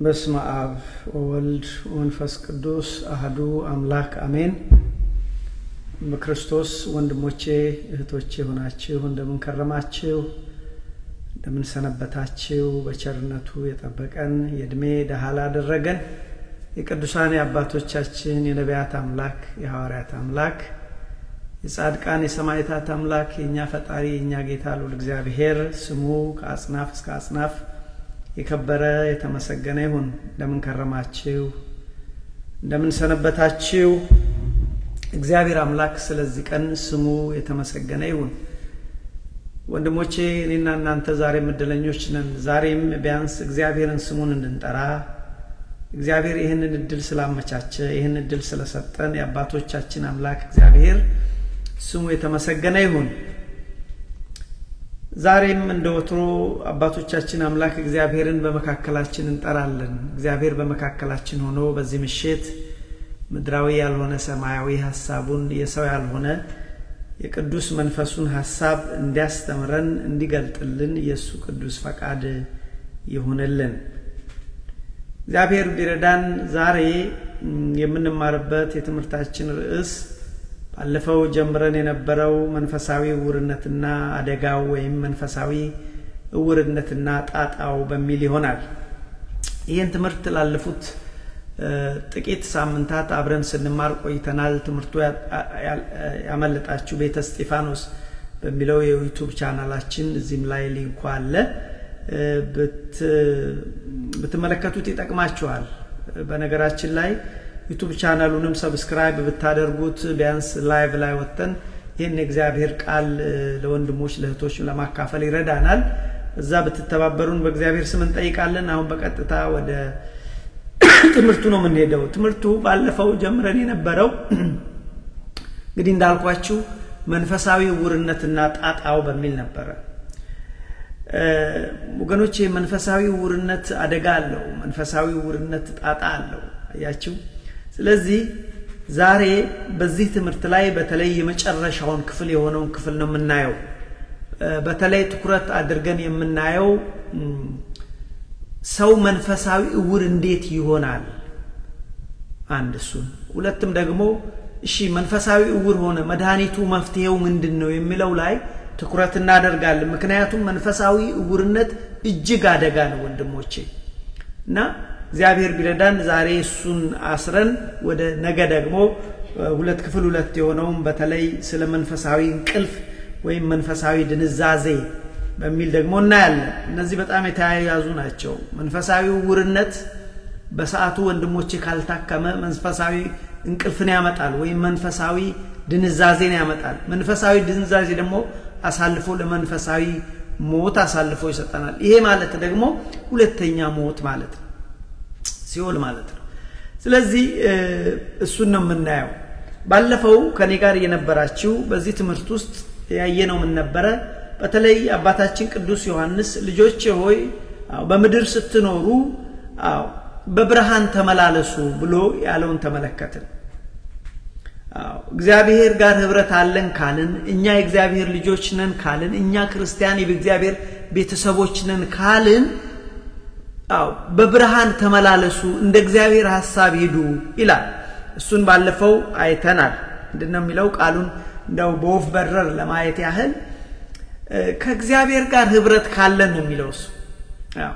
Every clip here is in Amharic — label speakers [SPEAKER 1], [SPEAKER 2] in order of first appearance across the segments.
[SPEAKER 1] በስመ አብ ወወልድ ወመንፈስ ቅዱስ አሐዱ አምላክ አሜን። በክርስቶስ ወንድሞቼ እህቶቼ ሆናችሁ እንደምን ከረማችሁ እንደምን ሰነበታችሁ? በቸርነቱ የጠበቀን የእድሜ ደሃላ አደረገን የቅዱሳን አባቶቻችን የነቢያት አምላክ የሐዋርያት አምላክ የጻድቃን የሰማዕታት አምላክ የኛ ፈጣሪ የኛ ጌታ ልዑል እግዚአብሔር ስሙ ከአጽናፍ እስከ አጽናፍ የከበረ የተመሰገነ ይሁን። እንደምን ከረማችሁ እንደምን ሰነበታችሁ? እግዚአብሔር አምላክ ስለዚህ ቀን ስሙ የተመሰገነ ይሁን። ወንድሞቼ እኔና እናንተ ዛሬም እድለኞች ነን። ዛሬም ቢያንስ እግዚአብሔርን ስሙን እንድንጠራ እግዚአብሔር ይህንን እድል ስላመቻቸ ይህንን እድል ስለሰጠን የአባቶቻችን አምላክ እግዚአብሔር ስሙ የተመሰገነ ይሁን። ዛሬም እንደወትሮ አባቶቻችን አምላክ እግዚአብሔርን በመካከላችን እንጠራለን። እግዚአብሔር በመካከላችን ሆኖ በዚህ ምሽት ምድራዊ ያልሆነ ሰማያዊ ሐሳቡን የሰው ያልሆነ የቅዱስ መንፈሱን ሐሳብ እንዲያስተምረን እንዲገልጥልን የሱ ቅዱስ ፈቃድ ይሁንልን። እግዚአብሔር ቢረዳን ዛሬ የምንማርበት የትምህርታችን ርዕስ ባለፈው ጀምረን የነበረው መንፈሳዊ ዕውርነትና አደጋው ወይም መንፈሳዊ ዕውርነትና ጣጣው በሚል ይሆናል። ይህን ትምህርት ላለፉት ጥቂት ሳምንታት አብረን ስንማር ቆይተናል። ትምህርቱ ያመለጣችሁ ቤተ እስጢፋኖስ በሚለው የዩቲዩብ ቻናላችን እዚህም ላይ ሊንኩ አለ፣ ብትመለከቱት ይጠቅማችኋል። በነገራችን ላይ ዩቲዩብ ቻናሉንም ሰብስክራይብ ብታደርጉት ቢያንስ ላይቭ ላይ ወጥተን ይህን እግዚአብሔር ቃል ለወንድሞች ለእህቶች ለማካፈል ይረዳናል። እዛ ብትተባበሩን በእግዚአብሔር ስም እንጠይቃለን። አሁን በቀጥታ ወደ ትምህርቱ ነው የምንሄደው። ትምህርቱ ባለፈው ጀምረን የነበረው እንግዲህ እንዳልኳችሁ መንፈሳዊ ዕውርነትና ጣጣው በሚል ነበር። ወገኖቼ መንፈሳዊ ዕውርነት አደጋ አለው፣ መንፈሳዊ ዕውርነት ጣጣ አለው። አያችሁ። ስለዚህ ዛሬ በዚህ ትምህርት ላይ በተለይ የመጨረሻውን ክፍል የሆነውን ክፍል ነው የምናየው። በተለይ ትኩረት አድርገን የምናየው ሰው መንፈሳዊ ዕውር እንዴት ይሆናል? አንድ እሱ፣ ሁለቱም ደግሞ እሺ መንፈሳዊ ዕውር ሆነ መድኃኒቱ መፍትሄው ምንድነው የሚለው ላይ ትኩረት እናደርጋለን። ምክንያቱም መንፈሳዊ ዕውርነት እጅግ አደጋ ነው ወንድሞቼ። እና እግዚአብሔር ቢረዳን ዛሬ እሱን አስረን ወደ ነገ ደግሞ ክፍል 2 የሆነውን በተለይ ስለ መንፈሳዊ እንቅልፍ ወይም መንፈሳዊ ድንዛዜ በሚል ደግሞ እናያለን። እነዚህ በጣም የተያያዙ ናቸው። መንፈሳዊ ዕውርነት በሰዓቱ ወንድሞቼ ካልታከመ መንፈሳዊ እንቅልፍን ያመጣል ወይም መንፈሳዊ ድንዛዜን ያመጣል። መንፈሳዊ ድንዛዜ ደግሞ አሳልፎ ለመንፈሳዊ ሞት አሳልፎ ይሰጠናል። ይሄ ማለት ደግሞ ሁለተኛ ሞት ማለት ነው፣ ሲኦል ማለት ነው። ስለዚህ እሱን ነው የምናየው። ባለፈው ከኔ ጋር የነበራችሁ በዚህ ትምህርት ውስጥ ያየነው ምን ነበር? በተለይ አባታችን ቅዱስ ዮሐንስ ልጆቼ ሆይ በመድር ስትኖሩ በብርሃን ተመላለሱ ብሎ ያለውን ተመለከትን። እግዚአብሔር ጋር ህብረት አለን ካልን፣ እኛ የእግዚአብሔር ልጆች ነን ካልን፣ እኛ ክርስቲያን የእግዚአብሔር ቤተሰቦች ነን ካልን በብርሃን ተመላለሱ እንደ እግዚአብሔር ሐሳብ ሄዱ ይላል። እሱን ባለፈው አይተናል እንደነው የሚለው ቃሉን እንደው በወፍ በረር ለማየት ያህል ከእግዚአብሔር ጋር ህብረት ካለን ነው የሚለው እሱ አዎ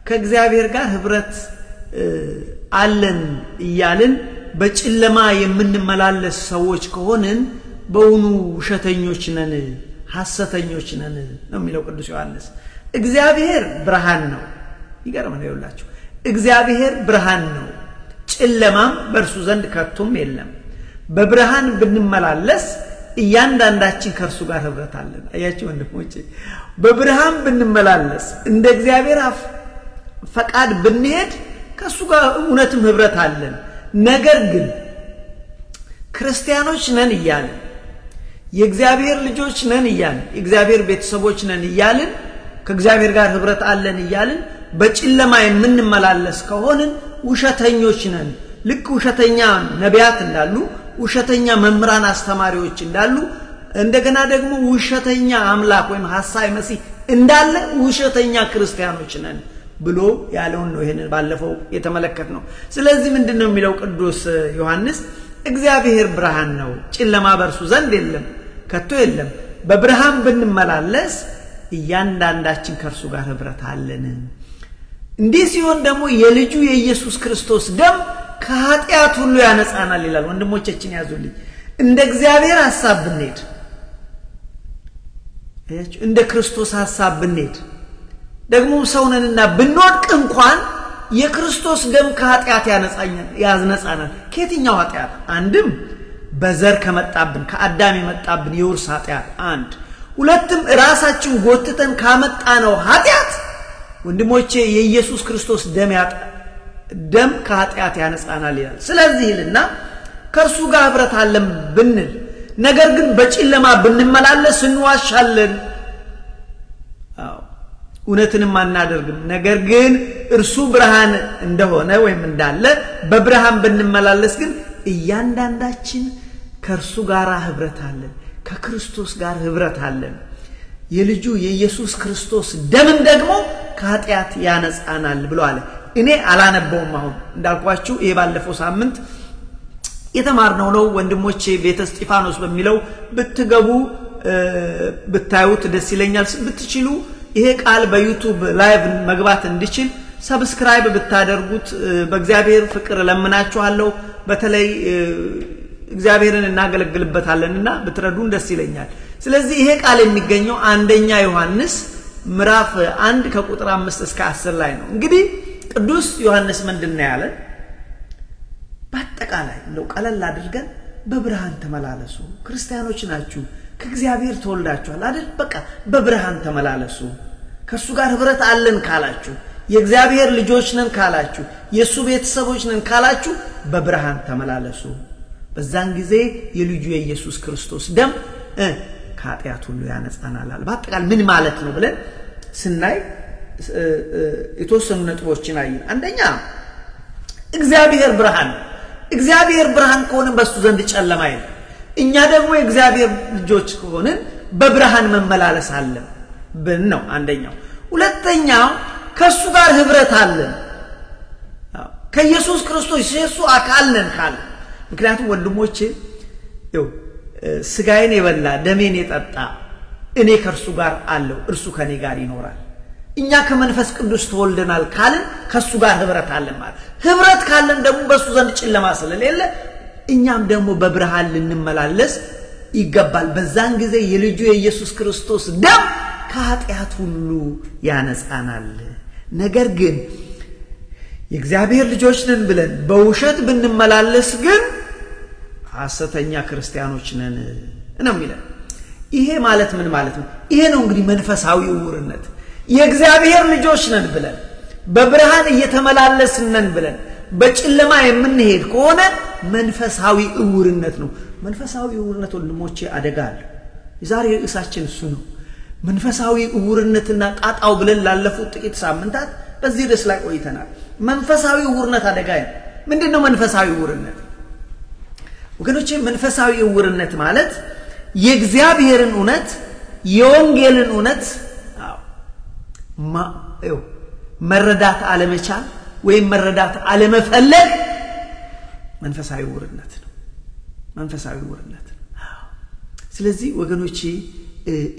[SPEAKER 1] ከእግዚአብሔር ጋር ህብረት አለን ይያልን በጭለማ የምንመላለስ ሰዎች ከሆነን በእውኑ ውሸተኞች ነን ሐሰተኞች ነን ነው የሚለው ቅዱስ ዮሐንስ እግዚአብሔር ብርሃን ነው ይገርም ነው ይላችሁ እግዚአብሔር ብርሃን ነው ጨለማም በእርሱ ዘንድ ከቶም የለም በብርሃን ብንመላለስ እያንዳንዳችን ከርሱ ጋር ህብረት አለን አያችሁ ወንድሞቼ በብርሃን ብንመላለስ እንደ እግዚአብሔር ፈቃድ ብንሄድ ከሱ ጋር እውነትም ህብረት አለን ነገር ግን ክርስቲያኖች ነን ይያልን የእግዚአብሔር ልጆች ነን ይያልን የእግዚአብሔር ቤተሰቦች ነን ይያልን ከእግዚአብሔር ጋር ህብረት አለን ይያልን በጭለማ የምንመላለስ ከሆነን ውሸተኞች ነን ልክ ውሸተኛ ነቢያት እንዳሉ ውሸተኛ መምራን አስተማሪዎች እንዳሉ እንደገና ደግሞ ውሸተኛ አምላክ ወይም ሐሳይ መሲህ እንዳለ ውሸተኛ ክርስቲያኖች ነን ብሎ ያለውን ነው ይሄን ባለፈው የተመለከትነው ስለዚህ ምንድነው የሚለው ቅዱስ ዮሐንስ እግዚአብሔር ብርሃን ነው ጨለማ በእርሱ ዘንድ የለም ከቶ የለም በብርሃን ብንመላለስ እያንዳንዳችን ከርሱ ጋር ህብረት አለን እንዲህ ሲሆን ደግሞ የልጁ የኢየሱስ ክርስቶስ ደም ከኃጢአት ሁሉ ያነጻናል ይላል ወንድሞቻችን ያዙልኝ እንደ እግዚአብሔር ሐሳብ ብንሄድ እንደ ክርስቶስ ሐሳብ ብንሄድ ደግሞ ሰውነንና ብንወድቅ እንኳን የክርስቶስ ደም ከኃጢአት ያነጻናል ከየትኛው ኃጢአት አንድም በዘር ከመጣብን ከአዳም የመጣብን የውርስ ኃጢአት አንድ ሁለትም ራሳችን ጎትተን ካመጣነው ኃጢአት ወንድሞቼ የኢየሱስ ክርስቶስ ደም ከኃጢአት ያነጻናል ይላል ስለዚህ ይልና ከርሱ ጋር ህብረት አለን ብንል ነገር ግን በጭለማ ብንመላለስ እንዋሻለን አዎ እውነትንም አናደርግም ነገር ግን እርሱ ብርሃን እንደሆነ ወይም እንዳለ በብርሃን ብንመላለስ ግን እያንዳንዳችን ከርሱ ጋር ህብረት አለን ከክርስቶስ ጋር ህብረት አለን የልጁ የኢየሱስ ክርስቶስ ደም ደግሞ ከኃጢአት ያነጻናል ብሎ አለ እኔ አላነበውም አሁን እንዳልኳችሁ ይሄ ባለፈው ሳምንት የተማርነው ነው ወንድሞቼ ቤተ እስጢፋኖስ በሚለው ብትገቡ ብታዩት ደስ ይለኛል ብትችሉ ይሄ ቃል በዩቲዩብ ላይቭ መግባት እንዲችል ሰብስክራይብ ብታደርጉት በእግዚአብሔር ፍቅር ለምናችኋለሁ በተለይ እግዚአብሔርን እናገለግልበታለንና ብትረዱን ደስ ይለኛል ስለዚህ ይሄ ቃል የሚገኘው አንደኛ ዮሐንስ ምዕራፍ 1 ከቁጥር 5 እስከ 10 ላይ ነው እንግዲህ ቅዱስ ዮሐንስ ምንድነው ያለ በአጠቃላይ ነው ቀለል አድርገን በብርሃን ተመላለሱ ክርስቲያኖች ናችሁ ከእግዚአብሔር ተወልዳችኋል አይደል በቃ በብርሃን ተመላለሱ ከሱ ጋር ህብረት አለን ካላችሁ የእግዚአብሔር ልጆች ነን ካላችሁ የሱ ቤተሰቦች ነን ካላችሁ በብርሃን ተመላለሱ በዛን ጊዜ የልጁ የኢየሱስ ክርስቶስ ደም ከኃጢአት ሁሉ ያነጻናል በአጠቃላይ ምን ማለት ነው ብለን ስናይ የተወሰኑ ነጥቦችን አይን አንደኛ እግዚአብሔር ብርሃን ከሆነ በሱ ዘንድ ጨለማ የለም እኛ ደግሞ የእግዚአብሔር ልጆች ከሆነን በብርሃን መመላለስ አለን ነው አንደኛው ሁለተኛው ከሱ ጋር ህብረት አለን ከኢየሱስ ክርስቶስ የሱ አካል ነን ካለ ምክንያቱም ወንድሞቼ ስጋዬን የበላ ደሜን የጠጣ እኔ ከርሱ ጋር አለው እርሱ ከኔ ጋር ይኖራል እኛ ከመንፈስ ቅዱስ ተወልደናል ካልን ከሱ ጋር ህብረት አለን ማለት ህብረት ካለን ደግሞ በሱ ዘንድ ጨለማ ስለሌለ እኛም ደግሞ በብርሃን ልንመላለስ ይገባል በዛን ጊዜ የልጁ የኢየሱስ ክርስቶስ ደም ከኃጢአት ሁሉ ያነጻናል ነገር ግን የእግዚአብሔር ልጆች ነን ብለን በውሸት ብንመላለስ ግን ሐሰተኛ ክርስቲያኖች ነን ነው የሚለው ይሄ ማለት ምን ማለት ነው ይሄ ነው እንግዲህ መንፈሳዊ ዕውርነት የእግዚአብሔር ልጆች ነን ብለን በብርሃን እየተመላለስን ነን ብለን በጨለማ የምንሄድ ከሆነ መንፈሳዊ ዕውርነት ነው መንፈሳዊ ዕውርነት ወንድሞቼ አደጋል ዛሬ ርዕሳችን እሱ ነው መንፈሳዊ ዕውርነትና ጣጣው ብለን ላለፉት ጥቂት ሳምንታት በዚህ ደስ ላይ ቆይተናል መንፈሳዊ ዕውርነት አደጋ ምንድነው መንፈሳዊ ዕውርነት ወገኖቼ መንፈሳዊ ዕውርነት ማለት የእግዚአብሔርን እውነት የወንጌልን እውነት መረዳት አለመቻል ወይም መረዳት አለመፈለግ መንፈሳዊ ውርነት ነው መንፈሳዊ ውርነት ስለዚህ ወገኖቼ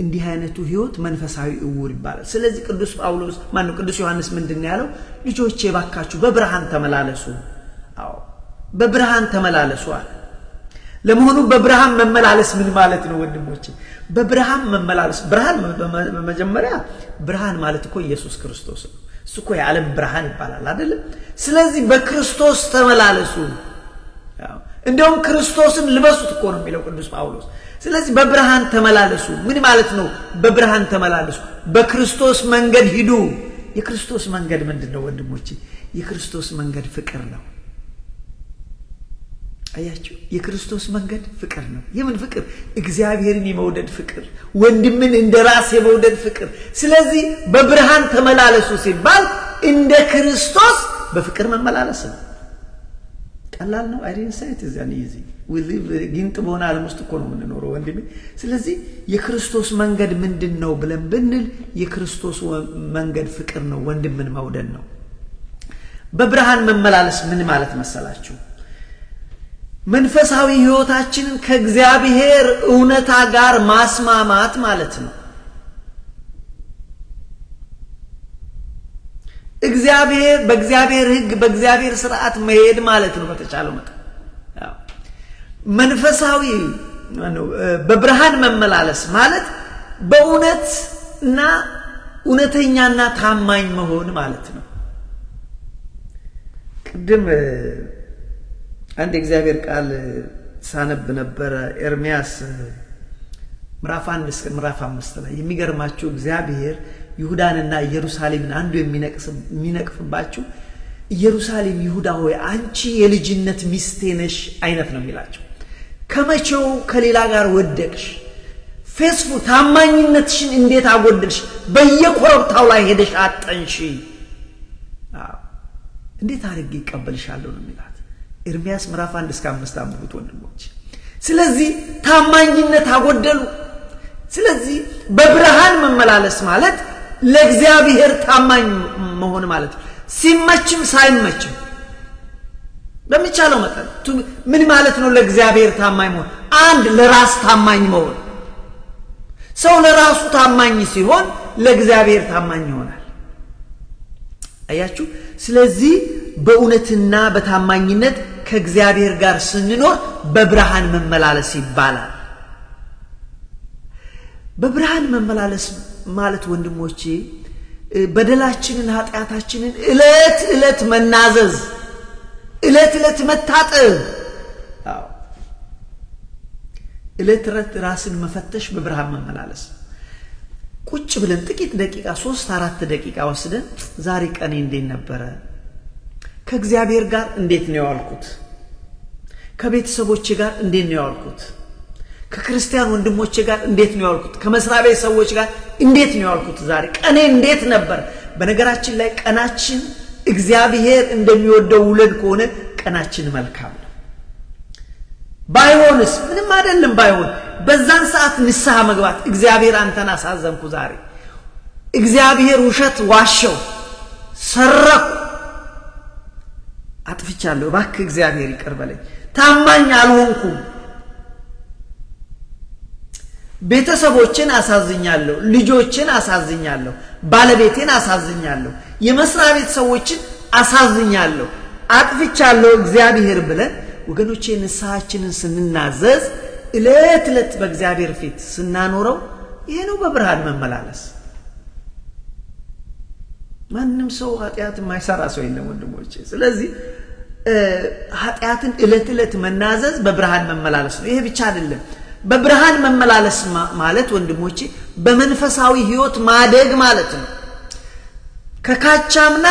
[SPEAKER 1] እንዲህ አይነቱ ህይወት መንፈሳዊ እውር ይባላል ስለዚህ ቅዱስ ጳውሎስ ማን ነው ቅዱስ ዮሐንስ ምንድነው ያለው ልጆቼ ባካችሁ በብርሃን ተመላለሱ አዎ በብርሃን ተመላለሱ አለ ለመሆኑ በብርሃን መመላለስ ምን ማለት ነው ወንድሞቼ በብርሃን መመላለስ ብርሃን በመጀመሪያ ብርሃን ማለት እኮ ኢየሱስ ክርስቶስ ነው እሱ እኮ የዓለም ብርሃን ይባላል አይደል ስለዚህ በክርስቶስ ተመላለሱ ያው እንደውም ክርስቶስን ልበሱት እኮ ነው የሚለው ቅዱስ ጳውሎስ ስለዚህ በብርሃን ተመላለሱ ምን ማለት ነው በብርሃን ተመላለሱ በክርስቶስ መንገድ ሂዱ የክርስቶስ መንገድ ምንድነው ወንድሞቼ የክርስቶስ መንገድ ፍቅር ነው አያችሁ የክርስቶስ መንገድ ፍቅር ነው የምን ፍቅር እግዚአብሔርን የመውደድ ፍቅር ወንድምን እንደራስ የመውደድ ፍቅር ስለዚህ በብርሃን ተመላለሱ ሲባል እንደ ክርስቶስ በፍቅር መመላለስ ነው ቀላል ነው አይደል ሳይት እዛን ይዚ we live ጊንጥ በሆነ ዓለም ውስጥ እኮ ነው የምንኖረው ወንድሜ ስለዚህ የክርስቶስ መንገድ ምንድነው ብለን ብንል የክርስቶስ መንገድ ፍቅር ነው ወንድምን መውደድ ነው በብርሃን መመላለስ ምን ማለት መሰላችሁ መንፈሳዊ ህይወታችንን ከእግዚአብሔር እውነታ ጋር ማስማማት ማለት ነው እግዚአብሔር በእግዚአብሔር ህግ በእግዚአብሔር ሥርዓት መሄድ ማለት ነው በተቻለው መጠን መንፈሳዊ ነው በብርሃን መመላለስ ማለት በእውነትና እውነተኛና ታማኝ መሆን ማለት ነው ቅድም አንድ እግዚአብሔር ቃል ሳነብ ነበር ኤርሚያስ ምዕራፍ 1 እስከ ምዕራፍ 5 ላይ የሚገርማችሁ እግዚአብሔር ይሁዳንና ኢየሩሳሌምን አንዱ የሚነቅፍባችሁ ኢየሩሳሌም ይሁዳ ሆይ አንቺ የልጅነት ሚስቴ ነሽ አይነት ነው የሚላቸው ከመቼው ከሌላ ጋር ወደቅሽ ፌስፉ ታማኝነትሽን እንዴት አጎደልሽ በየኮረብታው ላይ ሄደሽ አጠንሺ እንዴት አድርጌ ይቀበልሻለሁ ነው የሚላት ኤርሚያስ ምዕራፍ 1 እስከ 5 አንብቡት ወንድሞች ስለዚህ ታማኝነት አጎደሉ ስለዚህ በብርሃን መመላለስ ማለት ለእግዚአብሔር ታማኝ መሆን ማለት ሲመችም ሳይመችም በሚቻለው መጠን ምን ማለት ነው ለእግዚአብሔር ታማኝ መሆን አንድ ለራስ ታማኝ መሆን ሰው ለራሱ ታማኝ ሲሆን ለእግዚአብሔር ታማኝ ይሆናል አያችሁ ስለዚህ በእውነትና በታማኝነት ከእግዚአብሔር ጋር ስንኖር በብርሃን መመላለስ ይባላል በብርሃን መመላለስ ማለት ወንድሞቼ በደላችንን ኃጢያታችንን እለት መናዘዝ እለት መታጠብ እለት ራስን መፈተሽ በብርሃን መመላለስ ቁጭ ብለን ጥቂት ደቂቃ 3-4 ደቂቃ ወስደን ዛሬ ቀኔ እንዴት ነበር ከእግዚአብሔር ጋር እንዴት ነው ያልኩት ከቤተሰቦቼ ጋር እንዴት ነው ያልኩት ከክርስቲያን ወንድሞቼ ጋር እንዴት ነው ያልኩት ከመስሪያ ቤት ሰዎች ጋር እንዴት ነው ያልኩት ዛሬ ቀኔ እንዴት ነበር በነገራችን ላይ ቀናችን እግዚአብሔር እንደሚወደው ውለን ከሆነ ቀናችን መልካም ነው ባይሆንስ ምንም አይደለም ባይሆን በዛን ሰዓት ንስሐ መግባት እግዚአብሔር አንተን አሳዘንኩ ዛሬ እግዚአብሔር ውሸት ዋሸው ሰረኩ አጥፍቻለሁ እባክህ እግዚአብሔር ይቅር በለኝ ታማኝ አልሆንኩም ቤተሰቦችን አሳዝኛለሁ ልጆችን አሳዝኛለሁ ባለቤቴን አሳዝኛለሁ የመስሪያ ቤት ሰዎችን አሳዝኛለሁ አጥፍቻለሁ እግዚአብሔር ብለን ወገኖቼ ንስሐችንን ስንናዘዝ እለት በእግዚአብሔር ፊት ስናኖረው ይሄ ነው በብርሃን መመላለስ ማንንም ሰው ኃጢያት የማይሰራ ሰው የለም ወንድሞቼ ስለዚህ ኃጢያትን እለት መናዘዝ በብርሃን መመላለስ ነው ይሄ ብቻ አይደለም በብርሃን መመላለስ ማለት ወንድሞቼ በመንፈሳዊ ህይወት ማደግ ማለት ነው ከካቻምና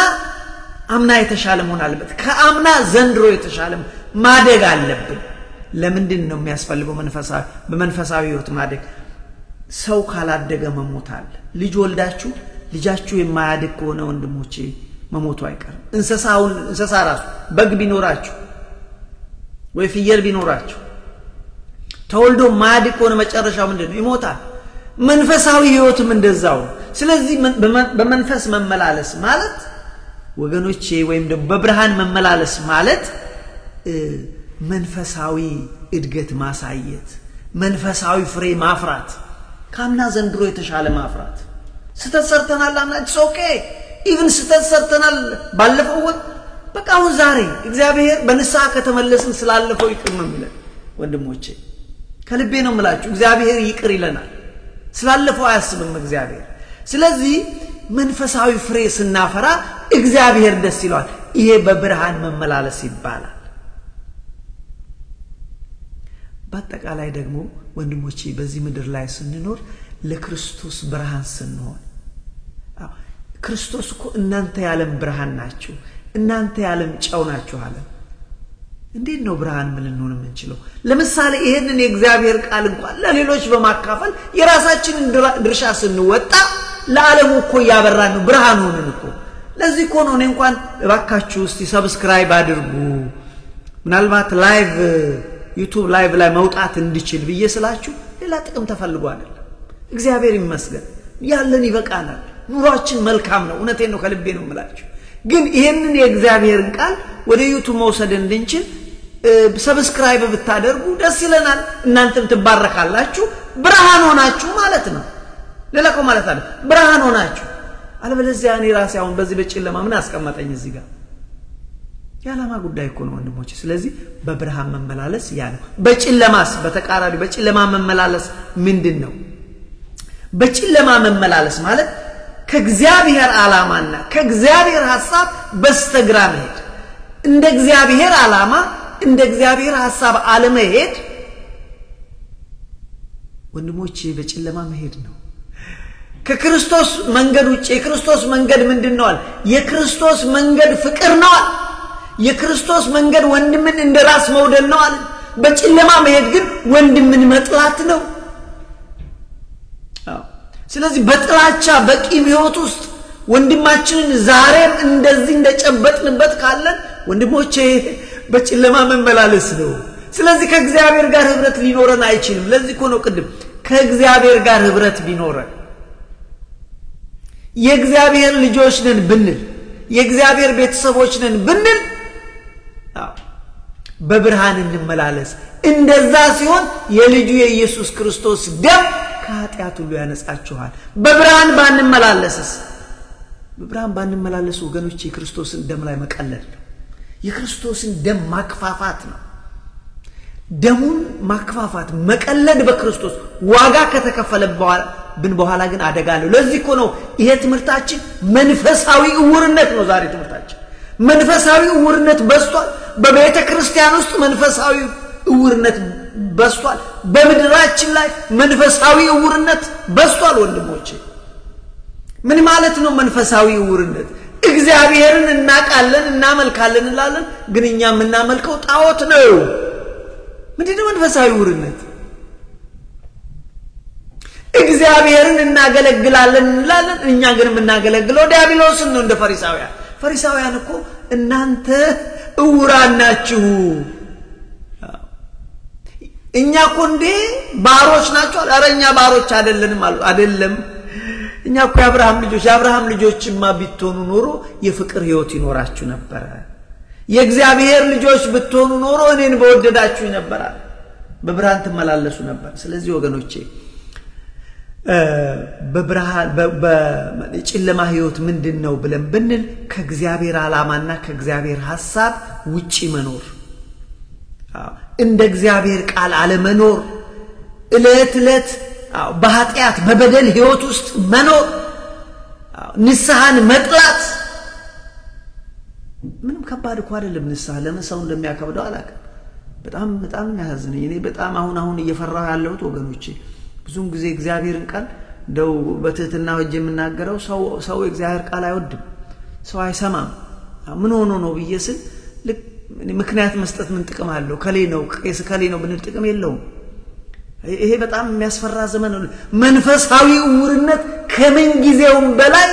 [SPEAKER 1] አምና የተሻለ መሆን አለበት ከአምና ዘንድሮ የተሻለ ማደግ አለብን ለምንድን ነው የሚያስፈልገው በመንፈሳዊ ህይወት ማደግ ሰው ካላደገ መሞት አለ ልጅ ወልዳችሁ ልጃችሁ የማያድግ ከሆነ ወንድሞቼ መሞቱ አይቀርም እንሰሳ ራሱ በግ ቢኖራችሁ ወይ ፍየል ቢኖራችሁ ተወልዶ ማያድግ ከሆነ መጨረሻው ምንድነው ይሞታል መንፈሳዊ ህይወትም እንደዛው ስለዚህ በመንፈስ መመላለስ ማለት ወገኖቼ ወይም ደግሞ በብርሃን መመላለስ ማለት መንፈሳዊ እድገት ማሳየት መንፈሳዊ ፍሬ ማፍራት ካምና ዘንድሮ የተሻለ ማፍራት ስተሰርተናል አምናች ኦኬ ኢቭን ስተሰርተናል ባለፈው ወጥ በቃ አሁን ዛሬ እግዚአብሔር በንስሐ ከተመለስን ስላለፈው ይቅር ነው የሚለን ወንድሞቼ ከልቤ ነው የምላችሁ እግዚአብሔር ይቅር ይለናል ስላለፈው አያስብም እግዚአብሔር ስለዚህ መንፈሳዊ ፍሬ ስናፈራ እግዚአብሔር ደስ ይለዋል ይሄ በብርሃን መመላለስ ይባላል በአጠቃላይ ደግሞ ወንድሞቼ በዚህ ምድር ላይ ስንኖር ለክርስቶስ ብርሃን ስንሆን ክርስቶስ እኮ እናንተ ያለም ብርሃን ናችሁ እናንተ ያለም ጨው ናችሁ አለ እንዴት ነው ብርሃን ምን ልንሆን የምንችለው ለምሳሌ ይሄንን የእግዚአብሔር ቃል እንኳን ለሌሎች በማካፈል የራሳችንን ድርሻ ስንወጣ ለዓለሙ እኮ ያበራን ነው ብርሃን ሆነን እኮ ለዚህ እኮ ነው እንኳን እባካችሁ እስቲ ሰብስክራይብ አድርጉ ምናልባት ላይቭ ዩቲዩብ ላይቭ ላይ መውጣት እንድችል በየስላችሁ ሌላ ጥቅም ተፈልጎ አይደለም እግዚአብሔር ይመስገን ያለን ይበቃናል ኑሯችን መልካም ነው እውነቴን ነው ከልቤ ነው የምላችሁ ግን ይሄንን የእግዚአብሔርን ቃል ወደ ዩቲዩብ መውሰድ እንድንችል ሰብስክራይብ ብታደርጉ ደስ ይለናል እናንተም ትባረካላችሁ ብርሃን ሆናችሁ ማለት ነው ለላኮ ማለት አይደል ብርሃን ሆናችሁ አለበለዚያ እኔ ራሴ አሁን በዚህ በጨለማ ምን አስቀመጠኝ እዚህ ጋር ያላማ ጉዳይ እኮ ነው ወንድሞቼ ስለዚህ በብርሃን መመላለስ ያ ነው በጨለማስ በተቃራኒ በጨለማ መመላለስ ምንድነው በጨለማ መመላለስ ማለት ከእግዚአብሔር ዓላማና ከእግዚአብሔር ሐሳብ በስተግራ መሄድ እንደ እግዚአብሔር ዓላማ እንደ እግዚአብሔር ሐሳብ አለመሄድ ወንድሞቼ በጨለማ መሄድ ነው ከክርስቶስ መንገድ ውጪ የክርስቶስ መንገድ ምንድነው የክርስቶስ መንገድ ፍቅር ነው የክርስቶስ መንገድ ወንድምን እንደራስ መውደድ ነው በጨለማ መሄድ ግን ወንድምን መጥላት ነው ስለዚህ በጥላቻ በቂም ህይወት ውስጥ ወንድማችንን ዛሬም እንደዚህ እንደጨበጥንበት ካለን ወንድሞቼ በጨለማ መመላለስ ነው ስለዚህ ከእግዚአብሔር ጋር ህብረት ሊኖረን አይችልም ለዚህ እኮ ነው ቅድም ከእግዚአብሔር ጋር ህብረት ቢኖረን የእግዚአብሔር ልጆች ነን ብንል የእግዚአብሔር ቤተሰቦች ነን ብንል በብርሃን እንመላለስ እንደዛ ሲሆን የልጁ የኢየሱስ ክርስቶስ ደም ከኃጢአት ሁሉ ያነጻችኋል በብርሃን ባንመላለስስ በብርሃን ባንመላለስ ወገኖቼ የክርስቶስን ደም ላይ መቀለድ ነው የክርስቶስን ደም ማክፋፋት ነው ደሙን ማክፋፋት መቀለድ በክርስቶስ ዋጋ ከተከፈለ በኋላ ግን አደጋለው ለዚህ እኮ ነው ይሄ ትምርታችን መንፈሳዊ እውርነት ነው ዛሬ ትምርታችን መንፈሳዊ እውርነት በስቷል በቤተ ክርስቲያን ውስጥ መንፈሳዊ እውርነት በስቷል በመድራችን ላይ መንፈሳዊ እውርነት በስቷል ወንድሞቼ ምን ማለት ነው መንፈሳዊ እውርነት እግዚአብሔርን እናቃለን እናመልካለን እንላለን ግን እኛ የምናመልከው ጣዖት ነው ምንድነው መንፈሳዊ እውርነት እግዚአብሔርን እናገለግላለን እንላለን እኛ ግን የምናገለግለው ዲያብሎስን ነው እንደ ፈሪሳውያን እኮ እናንተ እውራን ናችሁ እኛ እኮ እንዴ ባሮች ናቸው አረኛ ባሮች አይደለንም ማለት አይደለም እኛ እኮ የአብርሃም ልጆችማ ቢትሆኑ ኖሮ የፍቅር ህይወት ይኖራችሁ ነበር የእግዚአብሔር ልጆች ብትሆኑ ኖሮ እኔን በወደዳችሁ ነበር በብርሃን ተመላለሱ ነበር ስለዚህ ወገኖቼ በብርሃን በጨለማ ህይወት ምንድነው ብለን ብንል ከእግዚአብሔር ዓላማና ከእግዚአብሔር ሐሳብ ውጪ መኖር እንደ እግዚአብሔር ቃል አለመኖር እለት በኃጢአት በበደል ህይወት ውስጥ መኖር ንስሐን መጥላት ምንም ከባድ እኮ አይደለም ንስሐ ለምን ሰው እንደሚያከብደው አላውቅም በጣም የሚያሳዝነኝ እኔ በጣም አሁን እየፈራሁ ያለሁት ወገኖቼ ብዙም ጊዜ እግዚአብሔርን ቃል እንደው በትህትና ወጀ የምናገረው ሰው እግዚአብሔር ቃል አይወድም ሰው አይሰማም ምን ሆኖ ነው በየስል ምክንያት መስጠት ምን ጥቅም አለው ከሌ ነው ቄስ ከሌ ነው ብንል ጥቅም የለውም ይሄ በጣም የሚያስፈራ ዘመን ነው መንፈሳዊ እውርነት ከምን ጊዜውም በላይ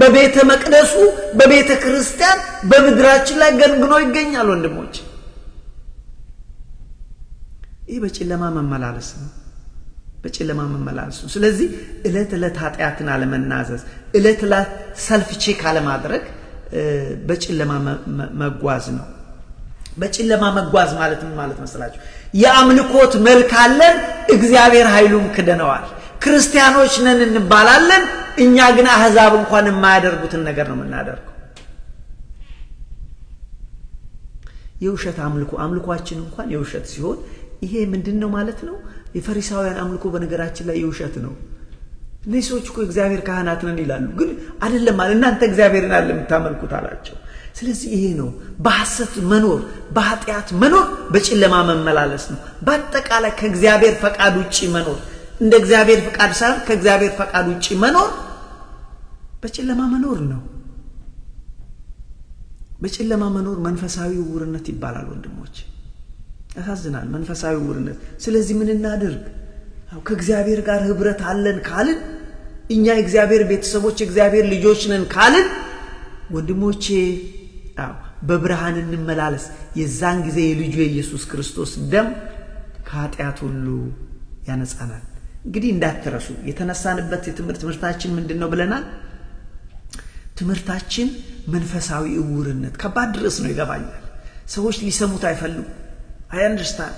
[SPEAKER 1] በቤተ መቅደሱ በቤተ ክርስቲያን በመድራችን ላይ ገንግኖ ይገኛል ወንድሞች ይሄ በጨለማ መመላለስ ነው ስለዚህ እለት ኃጢአትን አለመናዘዝ እለት ሰልፍ ቼክ አለማድረግ በጨለማ መጓዝ ነው በጨለማ መጓዝ ማለት ምን ማለት መስላችሁ የአምልኮት መልክ አለን እግዚአብሔር ኃይሉን ክደነዋል ክርስቲያኖች ነን እንባላለን እኛ ግን አህዛብ እንኳን የማያደርጉትን ነገር ነው የምናደርገው የውሸት አምልኮአችን እንኳን የውሸት ሲሆን ይሄ ምንድነው ማለት ነው የፈሪሳውያን አምልኮ በነገራችን ላይ የውሸት ነው ለሰዎች እኮ እግዚአብሔር ካህናት ነን ይላሉ ግን አይደለም ማለት እናንተ እግዚአብሔርን አይደለም ታመልኩት አላቸው ስለዚህ ይሄ ነው በሐሰት መኖር በኃጢአት መኖር በጨለማ መመላለስ ነው በአጠቃላይ ከእግዚአብሔር ፈቃድ ውጪ መኖር እንደ እግዚአብሔር ፈቃድ ሳይሆን ከእግዚአብሔር ፈቃድ ውጪ መኖር በጨለማ መኖር ነው በጨለማ መኖር መንፈሳዊ ውርነት ይባላል ወንድሞች ያሳዝናል መንፈሳዊ ውርነት ስለዚህ ምን እናድርግ ከእግዚአብሔር ጋር ህብረት አለን ካልን እኛ እግዚአብሔር ቤተሰቦች እግዚአብሔር ልጆች ነን ካልን ወንድሞቼ በብርሃን እንመላለስ የዛን ጊዜ የልጁ ኢየሱስ ክርስቶስ ደም ከኃጢአት ሁሉ ያነጻናል እንግዲህ እንዳትረሱ የተነሳንበት የትምህርታችን ምንድነው ብለናል ትምህርታችን መንፈሳዊ እውርነት ከባድ ድረስ ነው ይገባኛል ሰዎች ሊሰሙት አይፈልጉ I understand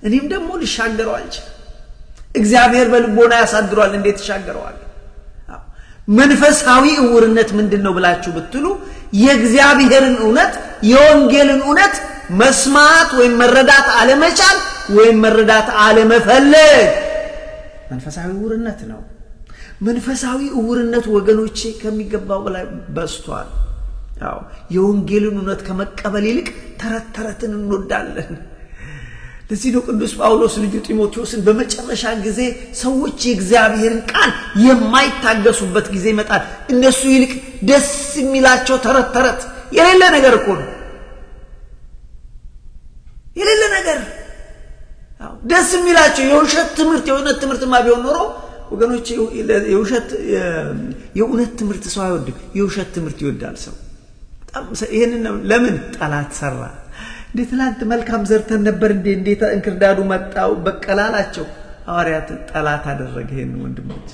[SPEAKER 1] እኔም ደግሞ ልሻገረው አልችልም እግዚአብሔር በልቦና ያሳድሯል እንዴት ይሻገረዋል መንፈሳዊ እውርነት ምንድነው ብላችሁ ብትሉ የእግዚአብሔርን እውነት የወንጌልን እውነት መስማት ወይ መረዳት አለመቻል ወይ መረዳት አለመፈለግ መንፈሳዊ እውርነት ነው መንፈሳዊ እውርነት ወገኖቼ ከሚገባው በላይ በስቷል የወንጌልን እውነት ከመቀበል ይልቅ ተረተረትን እንወዳለን ለዚህ ነው ቅዱስ ጳውሎስ ልጁ ጢሞቴዎስን በመጨረሻ ጊዜ ሰዎች የእግዚአብሔርን ቃል የማይታገሱበት ጊዜ ይመጣል እነሱ ይልቅ ደስ የሚላቸው ተረተረት የሌለ ነገር እኮ ነው የሌለ ነገር ደስ የሚላቸው የውሸት ትምህርትማ ቢሆን ኖሮ ወገኖቼ የውነት ትምህርት ሰው አይወድም የውሸት ትምህርት ይወዳል ሰው በጣም ይሄንን ለምን ጠላት ሰራ እንዴት መልካም ዘርተን ነበር እንዴት እንክርዳዱ መጣው በቀላላቸው ሐዋርያት ጠላት አደረገ ይሄን ወንድሞች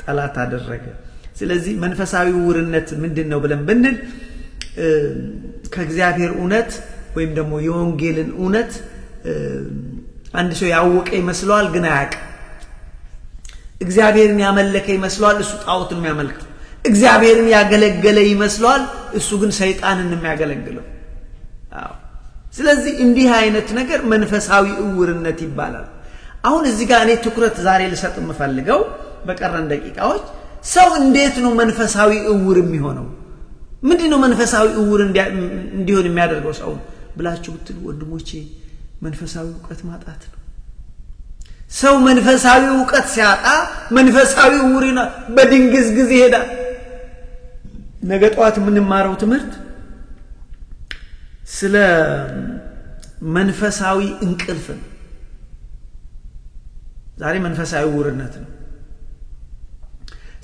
[SPEAKER 1] ጠላት አደረገ ስለዚህ መንፈሳዊ ውርነት ምንድነው ብለን ብንል ከእግዚአብሔር እውነት ወይም ደግሞ የወንጌልን እውነት አንድ ሰው ያወቀ ይመስለዋል ግን አያውቅ እግዚአብሔርን ያመለከ ይመስለዋል እሱ ጣዖትን የሚያመልክ እግዚአብሔርን ያገለገለ ይመስለዋል እሱ ግን ሰይጣንን የሚያገለግለው ስለዚህ እንዲህ አይነት ነገር መንፈሳዊ እውርነት ይባላል አሁን እዚህ ጋር እኔ ትኩረት ዛሬ ልሰጥ የምፈልገው በቀረን ደቂቃዎች ሰው እንዴት ነው መንፈሳዊ እውር የሚሆነው ምንድነው መንፈሳዊ እውር እንዲሆን የሚያደርገው ሰው ብላችሁ ብትሉ ወንድሞቼ መንፈሳዊ ዕውቀት ማጣት ነው ሰው መንፈሳዊ ዕውቀት ሲያጣ መንፈሳዊ እውርና በድንግዝግዝ ይሄዳል ነገ ጧት የምንማረው ትምህርት ስለ መንፈሳዊ እንቅልፍ ዛሬ መንፈሳዊ እውርነት ነው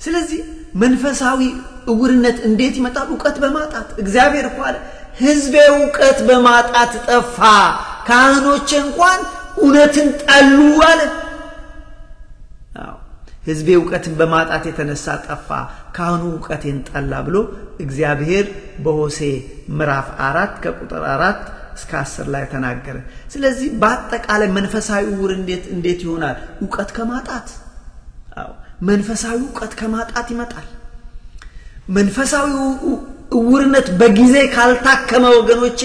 [SPEAKER 1] ስለዚህ መንፈሳዊ እውርነት እንዴት ይመጣል ዕውቀት በማጣት እግዚአብሔር እንኳን ሕዝቤ ዕውቀት በማጣት ጠፋ ካህኖች እንኳን እውነትን ጠሉ አለ ሕዝቤ ዕውቀትን በማጣት የተነሳ ጠፋ ካህኑ ዕውቀትን ጠላ ብሎ እግዚአብሔር በሆሴ ምዕራፍ 4 ከቁጥር 4 እስከ 10 ላይ ተናገረ ስለዚህ በአጠቃላይ መንፈሳዊ እውር እንዴት ይሆናል ዕውቀት ከማጣት መንፈሳዊ ዕውቀት ከማጣት ይመጣል መንፈሳዊ እውርነት በጊዜ ካልታከመ ወገኖቼ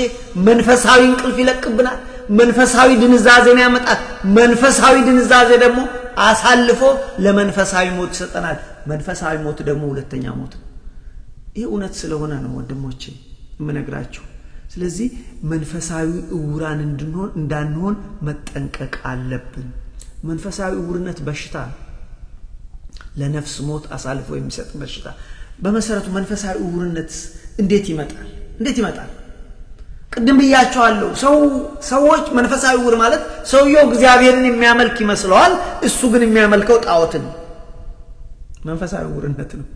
[SPEAKER 1] መንፈሳዊ እንቅልፍ ይለቅብናል መንፈሳዊ ድንዛዜን ያመጣል መንፈሳዊ ድንዛዜ ደግሞ አሳልፎ ለመንፈሳዊ ሞት ይሰጠናል መንፈሳዊ ሞት ደግሞ ሁለተኛ ሞት ይሄ እውነት ስለሆነ ነው ወንድሞቼ እምነግራችሁ ስለዚህ መንፈሳዊ እውራን እንዳንሆን መጠንቀቅ አለብን መንፈሳዊ እውርነት በሽታ ለነፍስ ሞት አሳልፎ የሚሰጥ በሽታ በመሰረቱ መንፈሳዊ እውርነት እንዴት ይመጣል ቅድም ብያቸዋለሁ ሰዎች መንፈሳዊ እውር ማለት ሰውየው እግዚአብሔርን የሚያመልክ ይመስለዋል እሱ ግን የሚያመልከው ጣዖትን መንፈሳዊ እውርነት ነው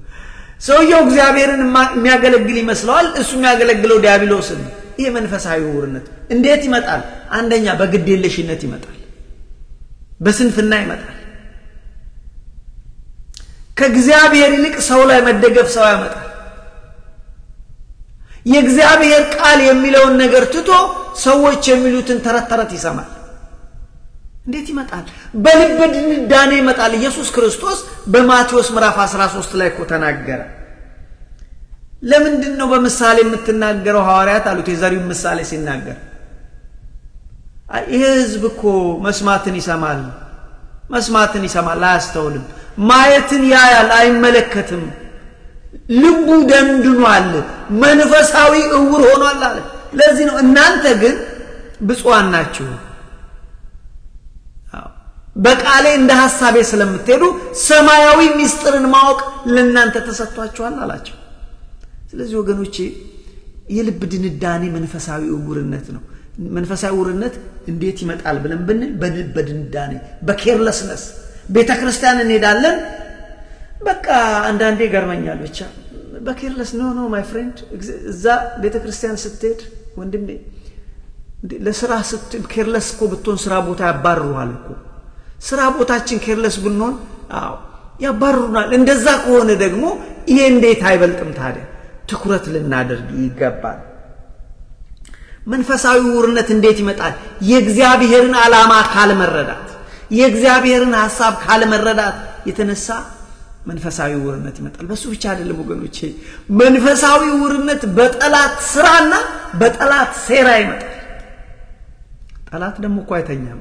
[SPEAKER 1] ሰውየው እግዚአብሔርን የሚያገለግል ይመስለዋል እሱ የሚያገለግለው ዲያብሎስን ይሄ መንፈሳዊ እውርነት እንዴት ይመጣል አንደኛ በግዴለሽነት ይመጣል በስንፍና ይመጣል ከእግዚአብሔር ይልቅ ሰው ላይ መደገፍ ሰው ያመጣል የእግዚአብሔር ቃል የሚለውን ነገር ትቶ ሰዎች የሚሉትን ተረት ይሰማል እንዴት ይመጣል በልብ ድንዳኔ ይመጣል ኢየሱስ ክርስቶስ በማቴዎስ ምዕራፍ 13 ላይ ተናገረ ለምንድን ነው በምሳሌ የምትናገረው ሐዋርያት አሉት የዘሪው ምሳሌ ሲናገር ይሄ ህዝብ እኮ መስማትን ይሰማል አያስተውልም ማየትን ያያል አይመለከትም ልቡ ደንድኗል መንፈሳዊ እውር ሆኗል አለ ለዚህ ነው እናንተ ግን ብፁዓን ናችሁ በቃሌ እንደ ሐሳቤ ስለምትሄዱ ሰማያዊ ሚስጥርን ማወቅ ለእናንተ ተሰጥቷችኋል አላቸው ስለዚህ ወገኖቼ የልብ ድንዳኔ መንፈሳዊ እውርነት ነው መንፈሳዊ እውርነት እንዴት ይመጣል ብለን ብንል በድንዳኔ በኬርለስነስ ቤተክርስቲያን እንሄዳለን በቃ አንዳንዴ ገርመኛል ብቻ በኬርለስ ኖ ማይ ፍሬንድ እዛ ቤተክርስቲያን ስትሄድ ወንድሜ ለሥራ ስትል ኬርለስ እኮ ብትሆን ሥራ ቦታ ያባርሩሃል እኮ ሥራ ቦታችን ኬርለስ ብንሆን ያባርሩናል እንደዛ ከሆነ ደግሞ ይሄ እንዴት አይበልጥም ታዲያ ትኩረት ልናደርግ ይገባል መንፈሳዊ ውርነት እንዴት ይመጣል የእግዚአብሔርን ዓላማ ካልመረዳት የእግዚአብሔርን ሐሳብ ካልመረዳት የተነሳ መንፈሳዊ ውርነት ይመጣል በሱ ብቻ አይደለም ወገኖቼ መንፈሳዊ ውርነት በጠላት ስራና በጠላት ሴራ ይመጣል ጠላት ደግሞ እኮ አይተኛም